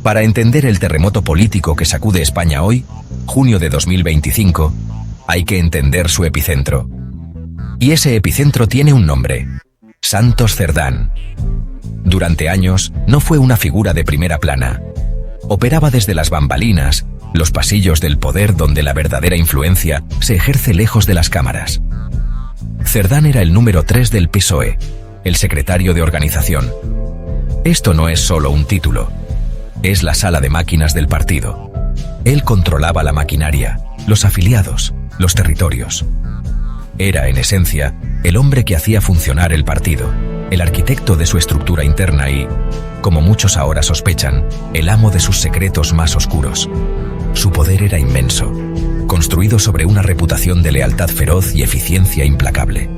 Para entender el terremoto político que sacude España hoy, junio de 2025, hay que entender su epicentro. Y ese epicentro tiene un nombre: Santos Cerdán. Durante años, no fue una figura de primera plana. Operaba desde las bambalinas, los pasillos del poder donde la verdadera influencia se ejerce lejos de las cámaras. Cerdán era el número 3 del PSOE, el secretario de organización. Esto no es solo un título, es la sala de máquinas del partido. Él controlaba la maquinaria, los afiliados, los territorios. Era, en esencia, el hombre que hacía funcionar el partido, el arquitecto de su estructura interna y, como muchos ahora sospechan, el amo de sus secretos más oscuros. Su poder era inmenso, construido sobre una reputación de lealtad feroz y eficiencia implacable.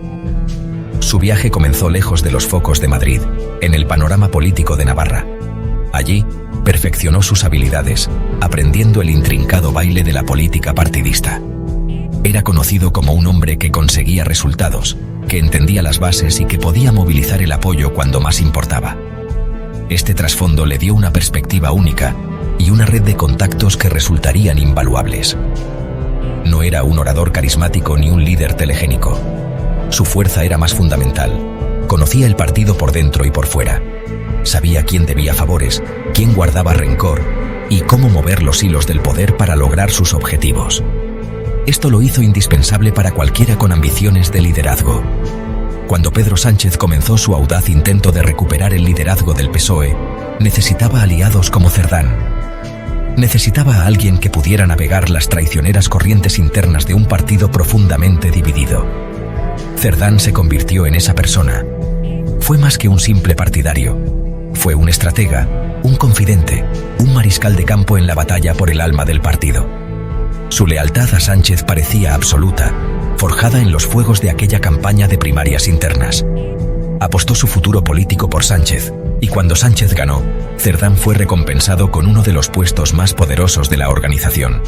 Su viaje comenzó lejos de los focos de Madrid, en el panorama político de Navarra. Allí, perfeccionó sus habilidades, aprendiendo el intrincado baile de la política partidista. Era conocido como un hombre que conseguía resultados, que entendía las bases y que podía movilizar el apoyo cuando más importaba. Este trasfondo le dio una perspectiva única y una red de contactos que resultarían invaluables. No era un orador carismático ni un líder telegénico. Su fuerza era más fundamental. Conocía el partido por dentro y por fuera. Sabía quién debía favores, quién guardaba rencor y cómo mover los hilos del poder para lograr sus objetivos. Esto lo hizo indispensable para cualquiera con ambiciones de liderazgo. Cuando Pedro Sánchez comenzó su audaz intento de recuperar el liderazgo del PSOE, necesitaba aliados como Cerdán. Necesitaba a alguien que pudiera navegar las traicioneras corrientes internas de un partido profundamente dividido. Cerdán se convirtió en esa persona. Fue más que un simple partidario. Fue un estratega, un confidente, un mariscal de campo en la batalla por el alma del partido. Su lealtad a Sánchez parecía absoluta, forjada en los fuegos de aquella campaña de primarias internas. Apostó su futuro político por Sánchez, y cuando Sánchez ganó, Cerdán fue recompensado con uno de los puestos más poderosos de la organización.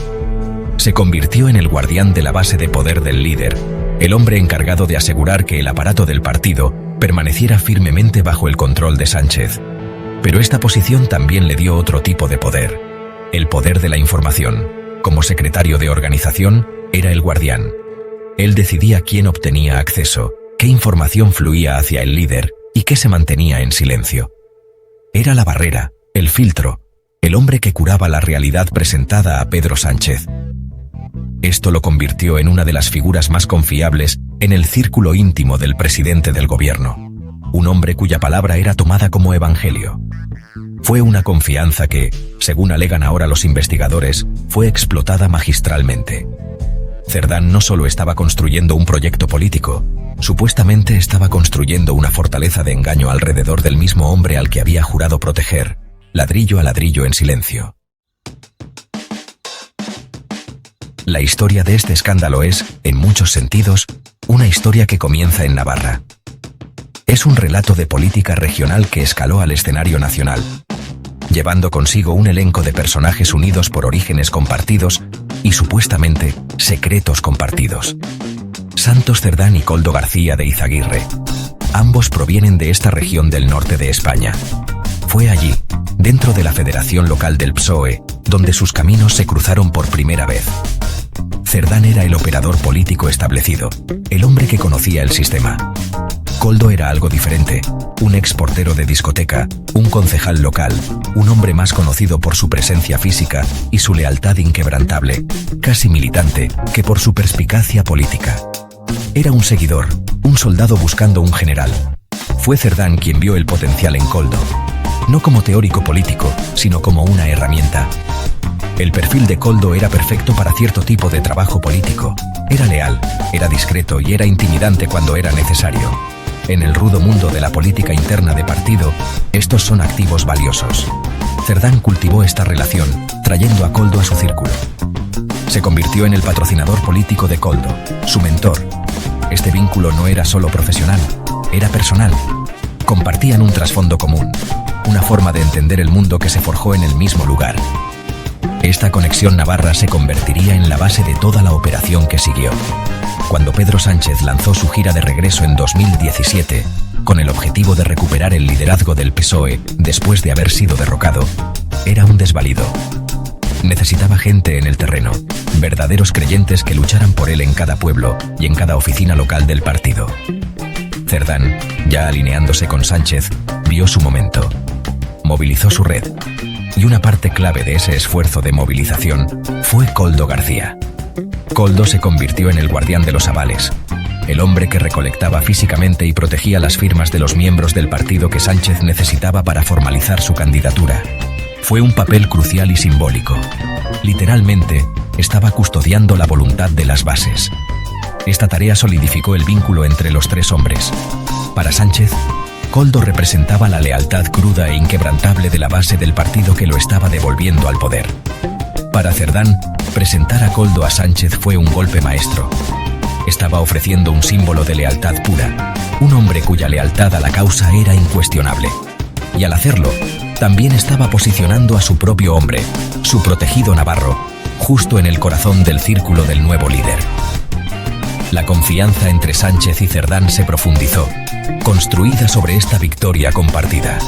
Se convirtió en el guardián de la base de poder del líder, el hombre encargado de asegurar que el aparato del partido permaneciera firmemente bajo el control de Sánchez. Pero esta posición también le dio otro tipo de poder: el poder de la información. Como secretario de organización, era el guardián. Él decidía quién obtenía acceso, qué información fluía hacia el líder y qué se mantenía en silencio. Era la barrera, el filtro, el hombre que curaba la realidad presentada a Pedro Sánchez. Esto lo convirtió en una de las figuras más confiables en el círculo íntimo del presidente del gobierno. Un hombre cuya palabra era tomada como evangelio. Fue una confianza que, según alegan ahora los investigadores, fue explotada magistralmente. Cerdán no solo estaba construyendo un proyecto político, supuestamente estaba construyendo una fortaleza de engaño alrededor del mismo hombre al que había jurado proteger, ladrillo a ladrillo en silencio. La historia de este escándalo es, en muchos sentidos, una historia que comienza en Navarra. Es un relato de política regional que escaló al escenario nacional, llevando consigo un elenco de personajes unidos por orígenes compartidos y supuestamente secretos compartidos. Santos Cerdán y Koldo García de Izaguirre. Ambos provienen de esta región del norte de España. Fue allí, dentro de la Federación Local del PSOE, donde sus caminos se cruzaron por primera vez. Cerdán era el operador político establecido, el hombre que conocía el sistema. Koldo era algo diferente, un exportero de discoteca, un concejal local, un hombre más conocido por su presencia física y su lealtad inquebrantable, casi militante, que por su perspicacia política. Era un seguidor, un soldado buscando un general. Fue Cerdán quien vio el potencial en Koldo, no como teórico político, sino como una herramienta. El perfil de Koldo era perfecto para cierto tipo de trabajo político. Era leal, era discreto y era intimidante cuando era necesario. En el rudo mundo de la política interna de partido, estos son activos valiosos. Cerdán cultivó esta relación, trayendo a Koldo a su círculo. Se convirtió en el patrocinador político de Koldo, su mentor. Este vínculo no era solo profesional, era personal. Compartían un trasfondo común, una forma de entender el mundo que se forjó en el mismo lugar. Esta conexión navarra se convertiría en la base de toda la operación que siguió. Cuando Pedro Sánchez lanzó su gira de regreso en 2017, con el objetivo de recuperar el liderazgo del PSOE después de haber sido derrocado, era un desvalido. Necesitaba gente en el terreno, verdaderos creyentes que lucharan por él en cada pueblo y en cada oficina local del partido. Cerdán, ya alineándose con Sánchez, vio su momento. Movilizó su red. Y una parte clave de ese esfuerzo de movilización fue Koldo García. Koldo se convirtió en el guardián de los avales, el hombre que recolectaba físicamente y protegía las firmas de los miembros del partido que Sánchez necesitaba para formalizar su candidatura. Fue un papel crucial y simbólico. Literalmente, estaba custodiando la voluntad de las bases. Esta tarea solidificó el vínculo entre los tres hombres. Para Sánchez, Koldo representaba la lealtad cruda e inquebrantable de la base del partido que lo estaba devolviendo al poder. Para Cerdán, presentar a Koldo a Sánchez fue un golpe maestro. Estaba ofreciendo un símbolo de lealtad pura, un hombre cuya lealtad a la causa era incuestionable. Y al hacerlo, también estaba posicionando a su propio hombre, su protegido Navarro, justo en el corazón del círculo del nuevo líder. La confianza entre Sánchez y Cerdán se profundizó, construida sobre esta victoria compartida.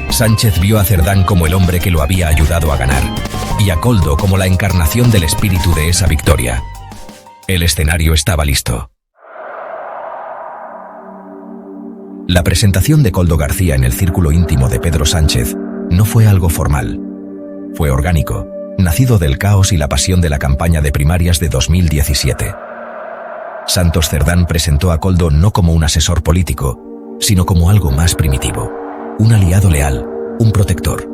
Sánchez vio a Cerdán como el hombre que lo había ayudado a ganar, y a Koldo como la encarnación del espíritu de esa victoria. El escenario estaba listo. La presentación de Koldo García en el círculo íntimo de Pedro Sánchez no fue algo formal. Fue orgánico, nacido del caos y la pasión de la campaña de primarias de 2017. Santos Cerdán presentó a Koldo no como un asesor político, sino como algo más primitivo, un aliado leal, un protector.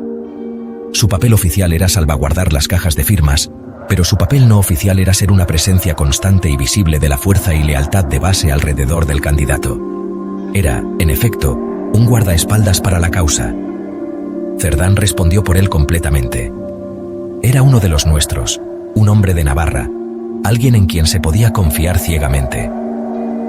Su papel oficial era salvaguardar las cajas de firmas, pero su papel no oficial era ser una presencia constante y visible de la fuerza y lealtad de base alrededor del candidato. Era, en efecto, un guardaespaldas para la causa. Cerdán respondió por él completamente. Era uno de los nuestros, un hombre de Navarra, alguien en quien se podía confiar ciegamente.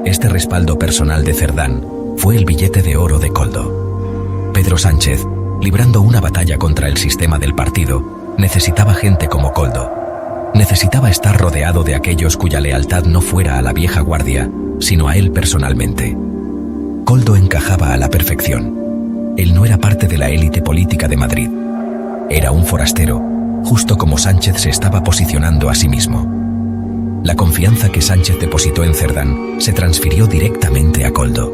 Este respaldo personal de Cerdán fue el billete de oro de Koldo. Pedro Sánchez, librando una batalla contra el sistema del partido, necesitaba gente como Koldo. Necesitaba estar rodeado de aquellos cuya lealtad no fuera a la vieja guardia, sino a él personalmente. Koldo encajaba a la perfección. Él no era parte de la élite política de Madrid. Era un forastero, justo como Sánchez se estaba posicionando a sí mismo. La confianza que Sánchez depositó en Cerdán se transfirió directamente a Koldo.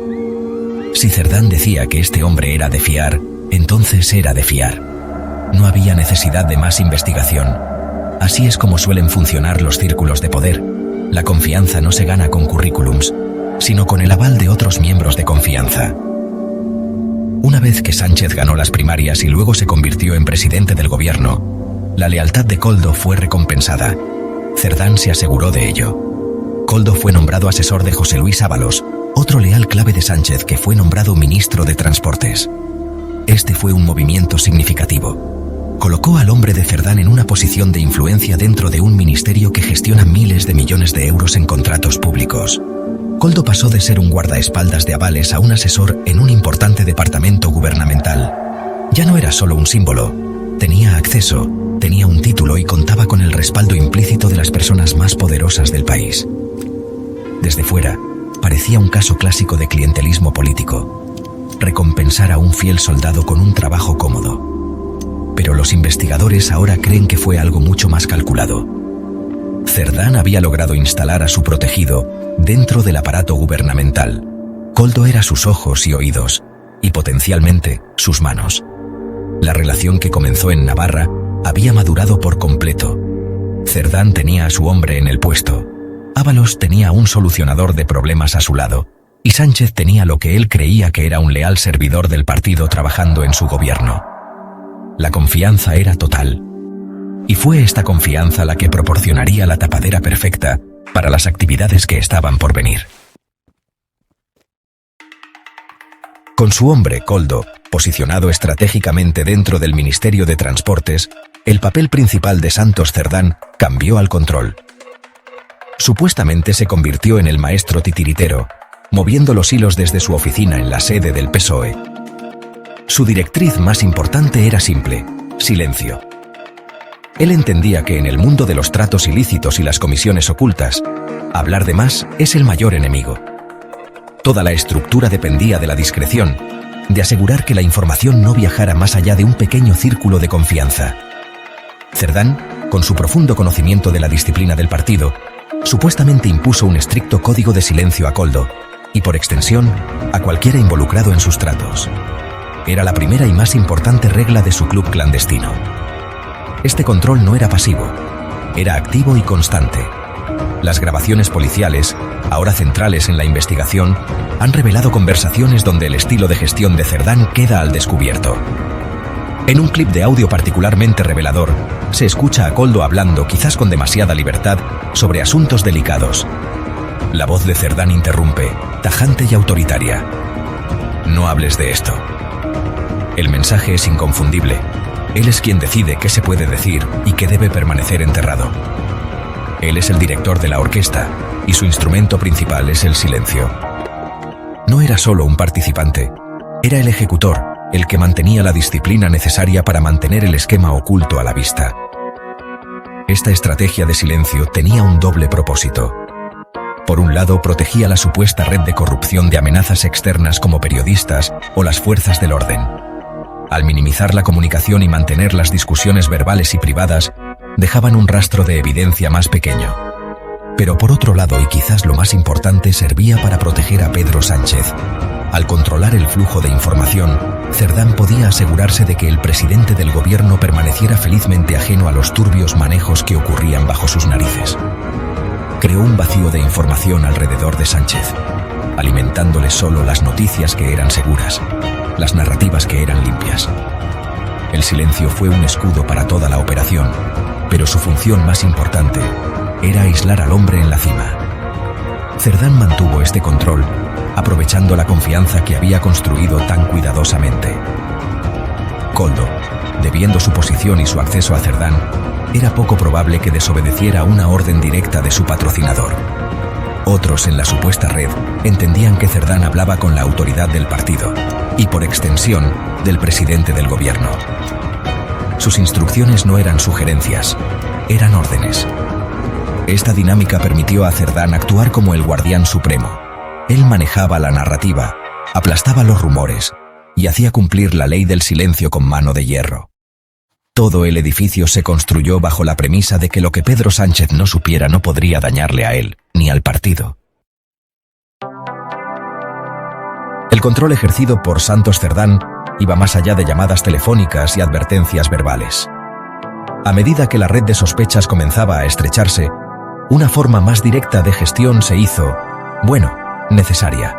Si Cerdán decía que este hombre era de fiar, entonces era de fiar. No había necesidad de más investigación. Así es como suelen funcionar los círculos de poder. La confianza no se gana con currículums, sino con el aval de otros miembros de confianza. Una vez que Sánchez ganó las primarias y luego se convirtió en presidente del gobierno, la lealtad de Koldo fue recompensada. Cerdán se aseguró de ello. Koldo fue nombrado asesor de José Luis Ábalos, otro leal clave de Sánchez que fue nombrado ministro de Transportes. Este fue un movimiento significativo. Colocó al hombre de Cerdán en una posición de influencia dentro de un ministerio que gestiona miles de millones de euros en contratos públicos. Koldo pasó de ser un guardaespaldas de avales a un asesor en un importante departamento gubernamental. Ya no era solo un símbolo, tenía acceso, tenía un título y contaba con el respaldo implícito de las personas más poderosas del país. Desde fuera, parecía un caso clásico de clientelismo político. Recompensar a un fiel soldado con un trabajo cómodo. Pero los investigadores ahora creen que fue algo mucho más calculado. Cerdán había logrado instalar a su protegido dentro del aparato gubernamental. Koldo era sus ojos y oídos, y potencialmente sus manos. La relación que comenzó en Navarra había madurado por completo. Cerdán tenía a su hombre en el puesto. Ábalos tenía un solucionador de problemas a su lado, y Sánchez tenía lo que él creía que era un leal servidor del partido trabajando en su gobierno. La confianza era total. Y fue esta confianza la que proporcionaría la tapadera perfecta para las actividades que estaban por venir. Con su hombre, Koldo, posicionado estratégicamente dentro del Ministerio de Transportes, el papel principal de Santos Cerdán cambió al control. Supuestamente se convirtió en el maestro titiritero, moviendo los hilos desde su oficina en la sede del PSOE. Su directriz más importante era simple: silencio. Él entendía que en el mundo de los tratos ilícitos y las comisiones ocultas, hablar de más es el mayor enemigo. Toda la estructura dependía de la discreción, de asegurar que la información no viajara más allá de un pequeño círculo de confianza. Cerdán, con su profundo conocimiento de la disciplina del partido, supuestamente impuso un estricto código de silencio a Koldo, y por extensión, a cualquiera involucrado en sus tratos. Era la primera y más importante regla de su club clandestino. Este control no era pasivo, era activo y constante. Las grabaciones policiales, ahora centrales en la investigación, han revelado conversaciones donde el estilo de gestión de Cerdán queda al descubierto. En un clip de audio particularmente revelador, se escucha a Koldo hablando, quizás con demasiada libertad, sobre asuntos delicados. La voz de Cerdán interrumpe, tajante y autoritaria. No hables de esto. El mensaje es inconfundible. Él es quien decide qué se puede decir y qué debe permanecer enterrado. Él es el director de la orquesta y su instrumento principal es el silencio. No era solo un participante, era el ejecutor, el que mantenía la disciplina necesaria para mantener el esquema oculto a la vista. Esta estrategia de silencio tenía un doble propósito. Por un lado, protegía la supuesta red de corrupción de amenazas externas como periodistas o las fuerzas del orden. Al minimizar la comunicación y mantener las discusiones verbales y privadas, dejaban un rastro de evidencia más pequeño. Pero por otro lado, y quizás lo más importante, servía para proteger a Pedro Sánchez. Al controlar el flujo de información, Cerdán podía asegurarse de que el presidente del gobierno permaneciera felizmente ajeno a los turbios manejos que ocurrían bajo sus narices. Creó un vacío de información alrededor de Sánchez, alimentándole solo las noticias que eran seguras, las narrativas que eran limpias. El silencio fue un escudo para toda la operación, pero su función más importante era aislar al hombre en la cima. Cerdán mantuvo este control, aprovechando la confianza que había construido tan cuidadosamente. Koldo, debiendo su posición y su acceso a Cerdán, era poco probable que desobedeciera una orden directa de su patrocinador. Otros en la supuesta red entendían que Cerdán hablaba con la autoridad del partido y, por extensión, del presidente del gobierno. Sus instrucciones no eran sugerencias, eran órdenes. Esta dinámica permitió a Cerdán actuar como el guardián supremo. Él manejaba la narrativa, aplastaba los rumores y hacía cumplir la ley del silencio con mano de hierro. Todo el edificio se construyó bajo la premisa de que lo que Pedro Sánchez no supiera no podría dañarle a él, ni al partido. El control ejercido por Santos Cerdán iba más allá de llamadas telefónicas y advertencias verbales. A medida que la red de sospechas comenzaba a estrecharse, una forma más directa de gestión se hizo, necesaria.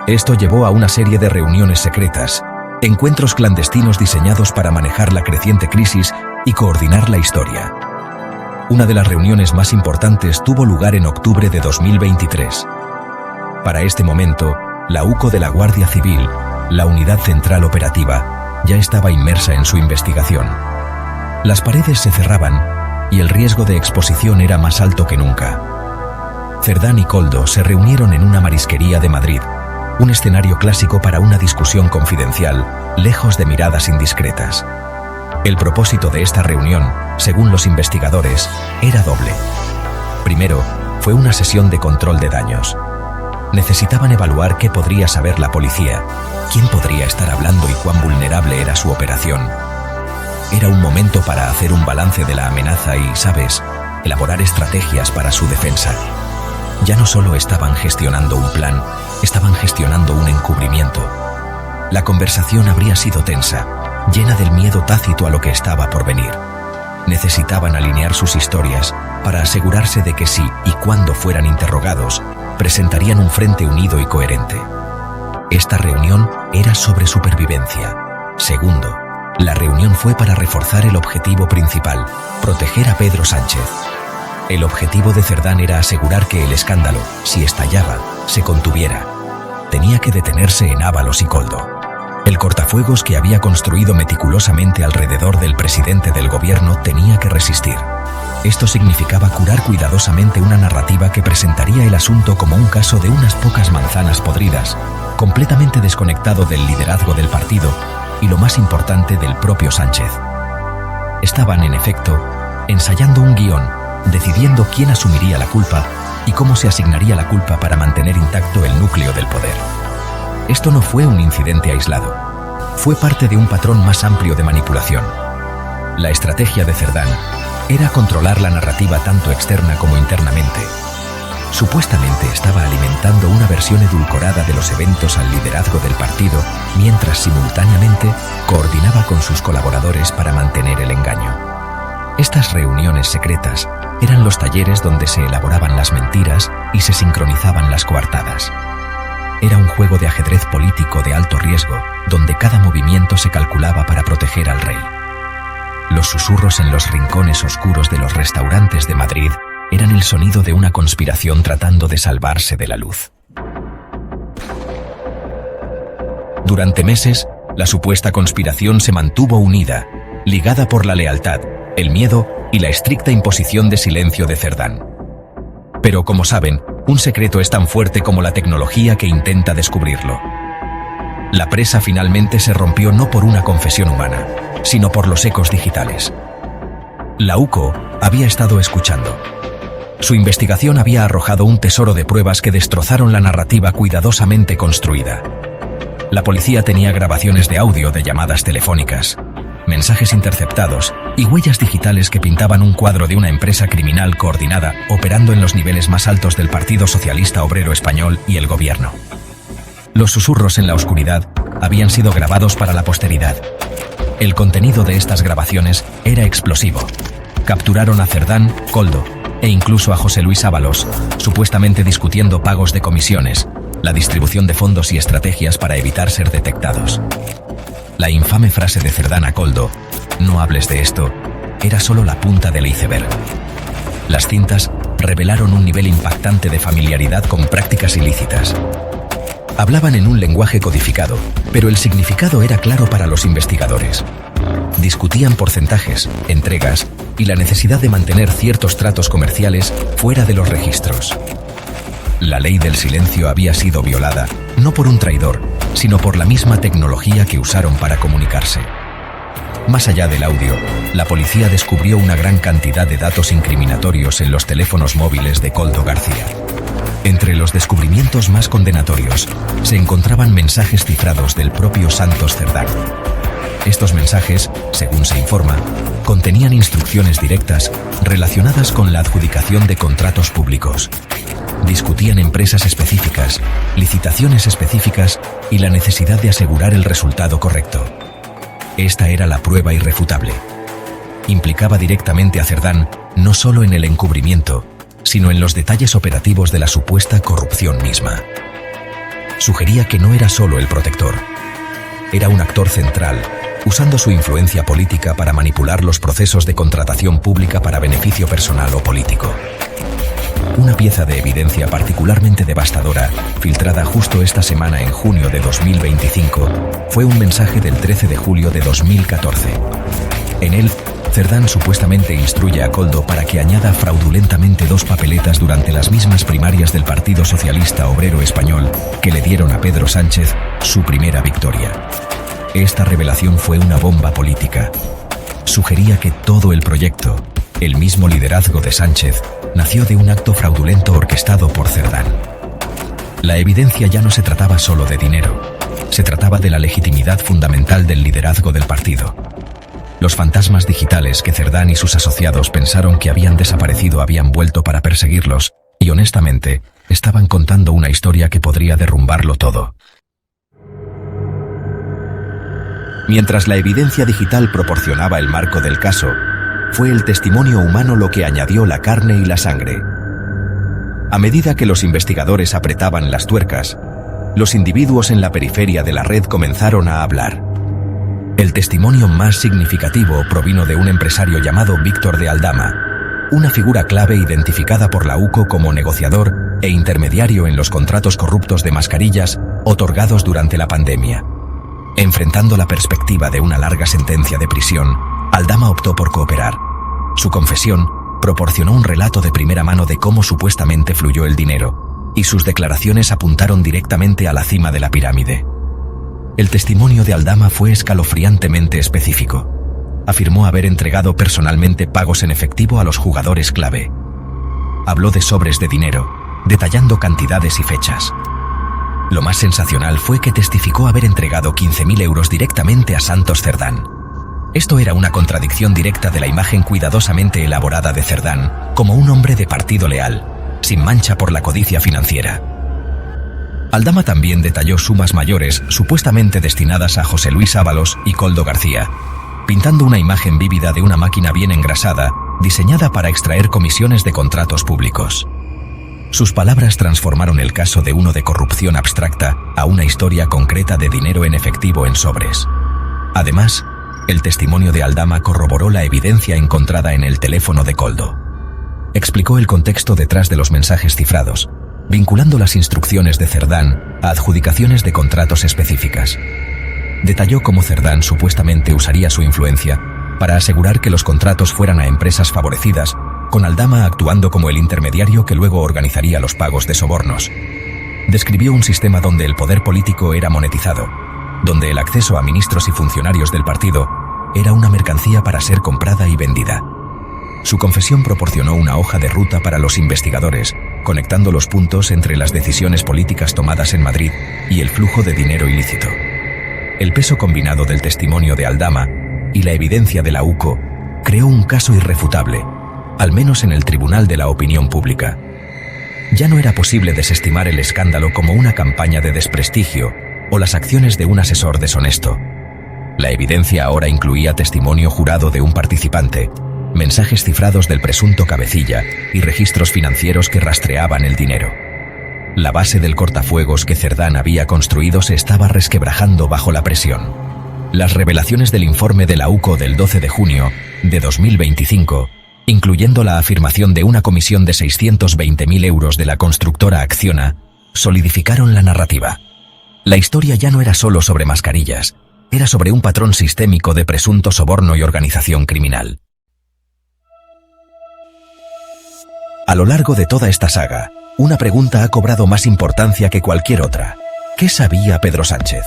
Esto llevó a una serie de reuniones secretas, encuentros clandestinos diseñados para manejar la creciente crisis y coordinar la historia. Una de las reuniones más importantes tuvo lugar en octubre de 2023. Para este momento, la UCO de la Guardia Civil, la Unidad Central Operativa, ya estaba inmersa en su investigación. Las paredes se cerraban y el riesgo de exposición era más alto que nunca. Cerdán y Koldo se reunieron en una marisquería de Madrid, un escenario clásico para una discusión confidencial, lejos de miradas indiscretas. El propósito de esta reunión, según los investigadores, era doble. Primero, fue una sesión de control de daños. Necesitaban evaluar qué podría saber la policía, quién podría estar hablando y cuán vulnerable era su operación. Era un momento para hacer un balance de la amenaza y, elaborar estrategias para su defensa. Ya no solo estaban gestionando un plan, estaban gestionando un encubrimiento. La conversación habría sido tensa, llena del miedo tácito a lo que estaba por venir. Necesitaban alinear sus historias para asegurarse de que si y cuando fueran interrogados, presentarían un frente unido y coherente. Esta reunión era sobre supervivencia. Segundo, la reunión fue para reforzar el objetivo principal, proteger a Pedro Sánchez. El objetivo de Cerdán era asegurar que el escándalo, si estallaba, se contuviera. Tenía que detenerse en Ábalos y Koldo. El cortafuegos que había construido meticulosamente alrededor del presidente del gobierno tenía que resistir. Esto significaba curar cuidadosamente una narrativa que presentaría el asunto como un caso de unas pocas manzanas podridas, completamente desconectado del liderazgo del partido y, lo más importante, del propio Sánchez. Estaban, en efecto, ensayando un guión, decidiendo quién asumiría la culpa y cómo se asignaría la culpa para mantener intacto el núcleo del poder. Esto no fue un incidente aislado. Fue parte de un patrón más amplio de manipulación. La estrategia de Cerdán era controlar la narrativa tanto externa como internamente. Supuestamente estaba alimentando una versión edulcorada de los eventos al liderazgo del partido, mientras simultáneamente coordinaba con sus colaboradores para mantener el engaño. Estas reuniones secretas eran los talleres donde se elaboraban las mentiras y se sincronizaban las coartadas. Era un juego de ajedrez político de alto riesgo, donde cada movimiento se calculaba para proteger al rey. Los susurros en los rincones oscuros de los restaurantes de Madrid eran el sonido de una conspiración tratando de salvarse de la luz. Durante meses, la supuesta conspiración se mantuvo unida, ligada por la lealtad, el miedo y la estricta imposición de silencio de Cerdán. Pero, como saben, un secreto es tan fuerte como la tecnología que intenta descubrirlo. La presa finalmente se rompió no por una confesión humana, sino por los ecos digitales. La UCO había estado escuchando. Su investigación había arrojado un tesoro de pruebas que destrozaron la narrativa cuidadosamente construida. La policía tenía grabaciones de audio de llamadas telefónicas, mensajes interceptados y huellas digitales que pintaban un cuadro de una empresa criminal coordinada operando en los niveles más altos del Partido Socialista Obrero Español y el gobierno. Los susurros en la oscuridad habían sido grabados para la posteridad. El contenido de estas grabaciones era explosivo. Capturaron a Cerdán, Koldo e incluso a José Luis Ábalos, supuestamente discutiendo pagos de comisiones, la distribución de fondos y estrategias para evitar ser detectados. La infame frase de Cerdán a Koldo, "No hables de esto", era solo la punta del iceberg. Las cintas revelaron un nivel impactante de familiaridad con prácticas ilícitas. Hablaban en un lenguaje codificado, pero el significado era claro para los investigadores. Discutían porcentajes, entregas y la necesidad de mantener ciertos tratos comerciales fuera de los registros. La ley del silencio había sido violada, no por un traidor, sino por la misma tecnología que usaron para comunicarse. Más allá del audio, la policía descubrió una gran cantidad de datos incriminatorios en los teléfonos móviles de Koldo García. Entre los descubrimientos más condenatorios, se encontraban mensajes cifrados del propio Santos Cerdán. Estos mensajes, según se informa, contenían instrucciones directas relacionadas con la adjudicación de contratos públicos. Discutían empresas específicas, licitaciones específicas y la necesidad de asegurar el resultado correcto. Esta era la prueba irrefutable. Implicaba directamente a Cerdán no solo en el encubrimiento, sino en los detalles operativos de la supuesta corrupción misma. Sugería que no era solo el protector. Era un actor central, usando su influencia política para manipular los procesos de contratación pública para beneficio personal o político. Una pieza de evidencia particularmente devastadora, filtrada justo esta semana en junio de 2025, fue un mensaje del 13 de julio de 2014. En él, Cerdán supuestamente instruye a Koldo para que añada fraudulentamente 2 papeletas durante las mismas primarias del Partido Socialista Obrero Español que le dieron a Pedro Sánchez su primera victoria. Esta revelación fue una bomba política. Sugería que todo el proyecto, el mismo liderazgo de Sánchez, nació de un acto fraudulento orquestado por Cerdán. La evidencia ya no se trataba solo de dinero, se trataba de la legitimidad fundamental del liderazgo del partido. Los fantasmas digitales que Cerdán y sus asociados pensaron que habían desaparecido habían vuelto para perseguirlos, y honestamente, estaban contando una historia que podría derrumbarlo todo. Mientras la evidencia digital proporcionaba el marco del caso, fue el testimonio humano lo que añadió la carne y la sangre. A medida que los investigadores apretaban las tuercas, los individuos en la periferia de la red comenzaron a hablar. El testimonio más significativo provino de un empresario llamado Víctor de Aldama, una figura clave identificada por la UCO como negociador e intermediario en los contratos corruptos de mascarillas otorgados durante la pandemia. Enfrentando la perspectiva de una larga sentencia de prisión, Aldama optó por cooperar. Su confesión proporcionó un relato de primera mano de cómo supuestamente fluyó el dinero, y sus declaraciones apuntaron directamente a la cima de la pirámide. El testimonio de Aldama fue escalofriantemente específico. Afirmó haber entregado personalmente pagos en efectivo a los jugadores clave. Habló de sobres de dinero, detallando cantidades y fechas. Lo más sensacional fue que testificó haber entregado 15.000 euros directamente a Santos Cerdán. Esto era una contradicción directa de la imagen cuidadosamente elaborada de Cerdán como un hombre de partido leal, sin mancha por la codicia financiera. Aldama también detalló sumas mayores supuestamente destinadas a José Luis Ábalos y Koldo García, pintando una imagen vívida de una máquina bien engrasada, diseñada para extraer comisiones de contratos públicos. Sus palabras transformaron el caso de uno de corrupción abstracta a una historia concreta de dinero en efectivo en sobres. Además, el testimonio de Aldama corroboró la evidencia encontrada en el teléfono de Koldo. Explicó el contexto detrás de los mensajes cifrados, vinculando las instrucciones de Cerdán a adjudicaciones de contratos específicas. Detalló cómo Cerdán supuestamente usaría su influencia para asegurar que los contratos fueran a empresas favorecidas, con Aldama actuando como el intermediario que luego organizaría los pagos de sobornos. Describió un sistema donde el poder político era monetizado, donde el acceso a ministros y funcionarios del partido era una mercancía para ser comprada y vendida. Su confesión proporcionó una hoja de ruta para los investigadores, conectando los puntos entre las decisiones políticas tomadas en Madrid y el flujo de dinero ilícito. El peso combinado del testimonio de Aldama y la evidencia de la UCO creó un caso irrefutable, al menos en el Tribunal de la Opinión Pública. Ya no era posible desestimar el escándalo como una campaña de desprestigio o las acciones de un asesor deshonesto. La evidencia ahora incluía testimonio jurado de un participante, mensajes cifrados del presunto cabecilla y registros financieros que rastreaban el dinero. La base del cortafuegos que Cerdán había construido se estaba resquebrajando bajo la presión. Las revelaciones del informe de la UCO del 12 de junio de 2025, incluyendo la afirmación de una comisión de 620.000 euros de la constructora Acciona, solidificaron la narrativa. La historia ya no era solo sobre mascarillas, era sobre un patrón sistémico de presunto soborno y organización criminal. A lo largo de toda esta saga, una pregunta ha cobrado más importancia que cualquier otra. ¿Qué sabía Pedro Sánchez?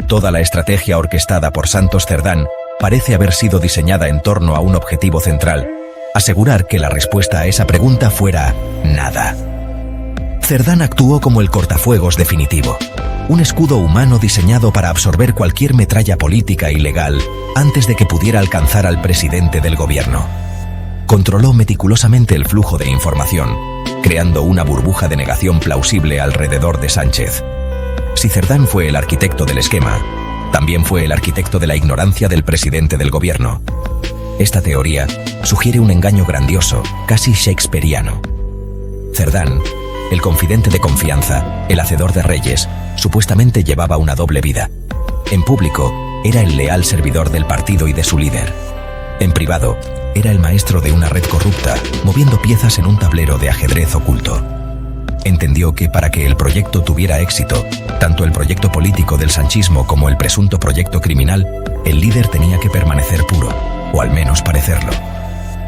Toda la estrategia orquestada por Santos Cerdán parece haber sido diseñada en torno a un objetivo central: asegurar que la respuesta a esa pregunta fuera nada. Cerdán actuó como el cortafuegos definitivo, un escudo humano diseñado para absorber cualquier metralla política y legal antes de que pudiera alcanzar al presidente del gobierno. Controló meticulosamente el flujo de información, creando una burbuja de negación plausible alrededor de Sánchez. Si Cerdán fue el arquitecto del esquema, también fue el arquitecto de la ignorancia del presidente del gobierno. Esta teoría sugiere un engaño grandioso, casi shakespeariano. Cerdán, el confidente de confianza, el hacedor de reyes, supuestamente llevaba una doble vida. En público, era el leal servidor del partido y de su líder. En privado, era el maestro de una red corrupta, moviendo piezas en un tablero de ajedrez oculto. Entendió que para que el proyecto tuviera éxito, tanto el proyecto político del sanchismo como el presunto proyecto criminal, el líder tenía que permanecer puro, o al menos parecerlo.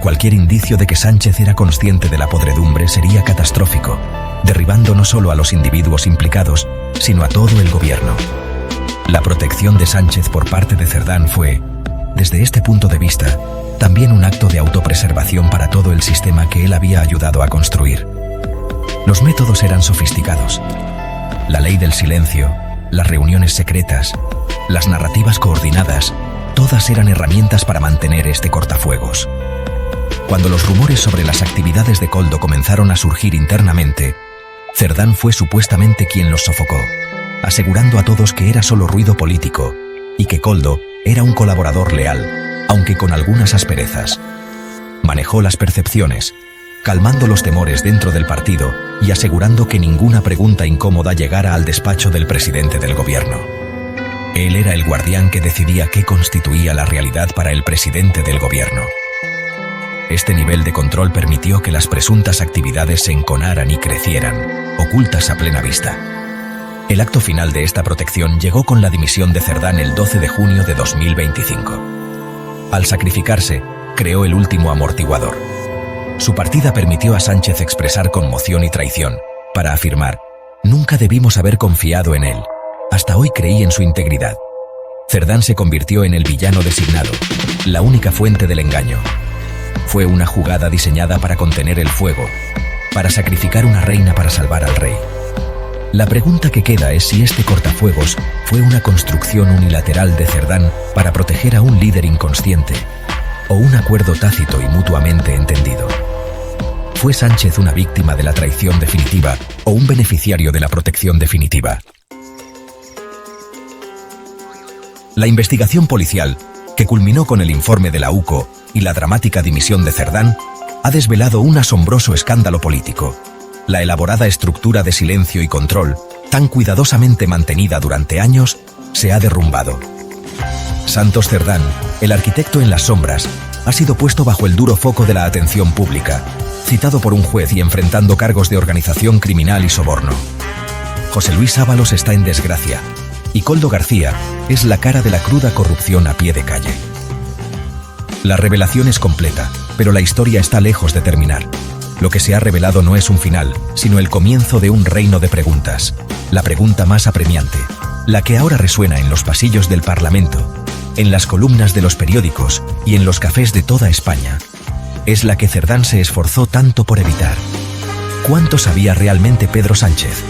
Cualquier indicio de que Sánchez era consciente de la podredumbre sería catastrófico, derribando no solo a los individuos implicados, sino a todo el gobierno. La protección de Sánchez por parte de Cerdán fue, desde este punto de vista, también un acto de autopreservación para todo el sistema que él había ayudado a construir. Los métodos eran sofisticados. La ley del silencio, las reuniones secretas, las narrativas coordinadas, todas eran herramientas para mantener este cortafuegos. Cuando los rumores sobre las actividades de Koldo comenzaron a surgir internamente, Cerdán fue supuestamente quien los sofocó, asegurando a todos que era solo ruido político y que Koldo era un colaborador leal, aunque con algunas asperezas. Manejó las percepciones, calmando los temores dentro del partido y asegurando que ninguna pregunta incómoda llegara al despacho del presidente del gobierno. Él era el guardián que decidía qué constituía la realidad para el presidente del gobierno. Este nivel de control permitió que las presuntas actividades se enconaran y crecieran, ocultas a plena vista. El acto final de esta protección llegó con la dimisión de Cerdán el 12 de junio de 2025. Al sacrificarse, creó el último amortiguador. Su partida permitió a Sánchez expresar conmoción y traición, para afirmar: nunca debimos haber confiado en él. Hasta hoy creí en su integridad. Cerdán se convirtió en el villano designado, la única fuente del engaño. Fue una jugada diseñada para contener el fuego, para sacrificar una reina para salvar al rey. La pregunta que queda es si este cortafuegos fue una construcción unilateral de Cerdán para proteger a un líder inconsciente, o un acuerdo tácito y mutuamente entendido. ¿Fue Sánchez una víctima de la traición definitiva o un beneficiario de la protección definitiva? La investigación policial, que culminó con el informe de la UCO y la dramática dimisión de Cerdán, ha desvelado un asombroso escándalo político. La elaborada estructura de silencio y control, tan cuidadosamente mantenida durante años, se ha derrumbado. Santos Cerdán, el arquitecto en las sombras, ha sido puesto bajo el duro foco de la atención pública, citado por un juez y enfrentando cargos de organización criminal y soborno. José Luis Ábalos está en desgracia, y Koldo García es la cara de la cruda corrupción a pie de calle. La revelación es completa, pero la historia está lejos de terminar. Lo que se ha revelado no es un final, sino el comienzo de un reino de preguntas. La pregunta más apremiante, la que ahora resuena en los pasillos del Parlamento, en las columnas de los periódicos y en los cafés de toda España, es la que Cerdán se esforzó tanto por evitar. ¿Cuánto sabía realmente Pedro Sánchez?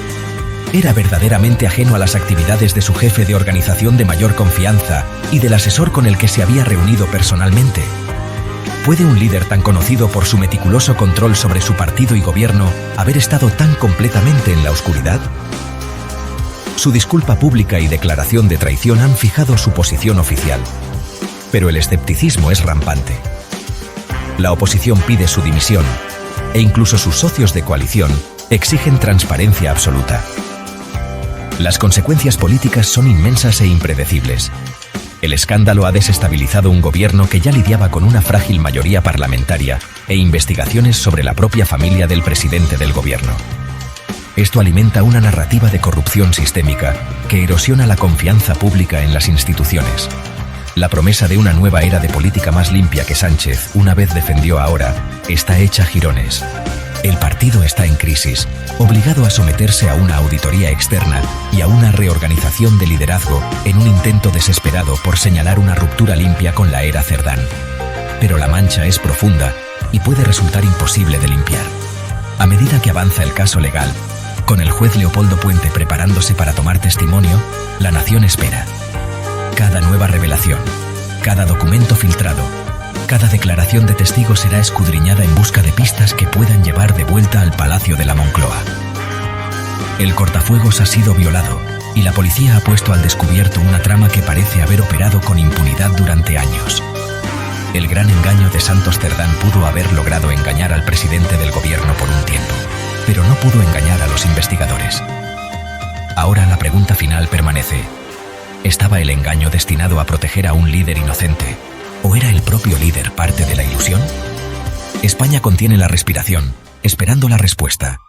¿Era verdaderamente ajeno a las actividades de su jefe de organización de mayor confianza y del asesor con el que se había reunido personalmente? ¿Puede un líder tan conocido por su meticuloso control sobre su partido y gobierno haber estado tan completamente en la oscuridad? Su disculpa pública y declaración de traición han fijado su posición oficial, pero el escepticismo es rampante. La oposición pide su dimisión, e incluso sus socios de coalición exigen transparencia absoluta. Las consecuencias políticas son inmensas e impredecibles. El escándalo ha desestabilizado un gobierno que ya lidiaba con una frágil mayoría parlamentaria e investigaciones sobre la propia familia del presidente del gobierno. Esto alimenta una narrativa de corrupción sistémica que erosiona la confianza pública en las instituciones. La promesa de una nueva era de política más limpia que Sánchez una vez defendió ahora está hecha jirones. El partido está en crisis, obligado a someterse a una auditoría externa y a una reorganización de liderazgo en un intento desesperado por señalar una ruptura limpia con la era Cerdán. Pero la mancha es profunda y puede resultar imposible de limpiar. A medida que avanza el caso legal, con el juez Leopoldo Puente preparándose para tomar testimonio, la nación espera. Cada nueva revelación, cada documento filtrado, cada declaración de testigo será escudriñada en busca de pistas que puedan llevar de vuelta al Palacio de la Moncloa. El cortafuegos ha sido violado y la policía ha puesto al descubierto una trama que parece haber operado con impunidad durante años. El gran engaño de Santos Cerdán pudo haber logrado engañar al presidente del gobierno por un tiempo, pero no pudo engañar a los investigadores. Ahora la pregunta final permanece. ¿Estaba el engaño destinado a proteger a un líder inocente? ¿O era el propio líder parte de la ilusión? España contiene la respiración, esperando la respuesta.